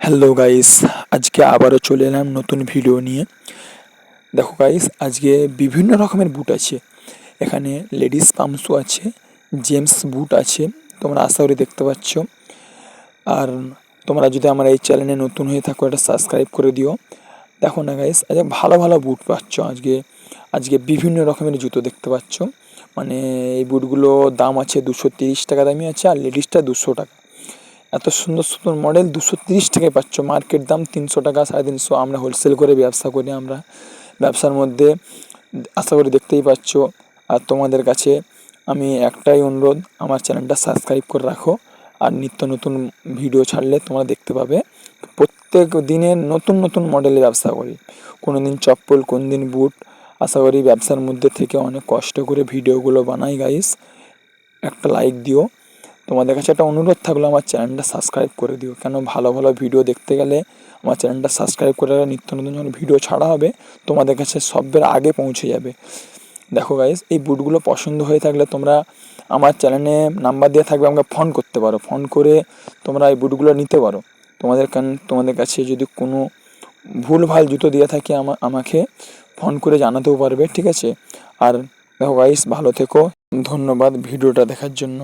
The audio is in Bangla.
হ্যালো গাইস, আজকে আবারও চলে এলাম নতুন ভিডিও নিয়ে। দেখো গাইস, আজকে বিভিন্ন রকমের বুট আছে। এখানে লেডিস পাম্পসও আছে, জেমস বুট আছে, তোমরা আশা করি দেখতে পাচ্ছ। আর তোমরা যদি আমার এই চ্যানেলে নতুন হয়ে থাকো, এটা সাবস্ক্রাইব করে দিও। দেখো না গাইস, আজকে ভালো ভালো বুট পাচ্ছ। আজকে আজকে বিভিন্ন রকমের জুতো দেখতে পাচ্ছ। মানে এই বুটগুলো দাম আছে 230 টাকা দামি আছে, আর লেডিসটা 200 টাকা। এত সুন্দর সুন্দর মডেল 230 টাকায় পাচ্ছ। মার্কেট দাম 300 টাকা, 350। আমরা হোলসেল করে ব্যবসা করি। আমরা ব্যবসার মধ্যে আশা করি দেখতেই পাচ্ছ। আর তোমাদের কাছে আমি একটাই অনুরোধ, আমার চ্যানেলটা সাবস্ক্রাইব করে রাখো। আর নিত্য নতুন ভিডিও ছাড়লে তোমরা দেখতে পাবে। প্রত্যেক দিনের নতুন নতুন মডেলের ব্যবসা করি। কোনো দিন চপ্পল, কোন দিন বুট। আশা করি ব্যবসার মধ্যে থেকে অনেক কষ্ট করে ভিডিওগুলো বানাই গাইস। একটা লাইক দিও। তোমাদের কাছে একটা অনুরোধ থাকলো, আমার চ্যানেলটা সাবস্ক্রাইব করে দিও। কেন, ভালো ভালো ভিডিও দেখতে গেলে আমার চ্যানেলটা সাবস্ক্রাইব করে রাখলে নিত্য নতুন যখন ভিডিও ছাড়া হবে তোমাদের কাছে সবের আগে পৌঁছে যাবে। দেখো গাইস, এই বুটগুলো পছন্দ হয়ে থাকলে তোমরা আমার চ্যানেলে নাম্বার দেওয়া থাকবে, আমাকে ফোন করতে পারো। ফোন করে তোমরা এই বুটগুলো নিতে পারো। তোমাদের কাছে যদি কোনো ভুলভাল জুতো দিয়ে থাকি আমাকে ফোন করে জানাতেও পারবে, ঠিক আছে? আর দেখো গাইস, ভালো থেকো। ধন্যবাদ ভিডিওটা দেখার জন্য।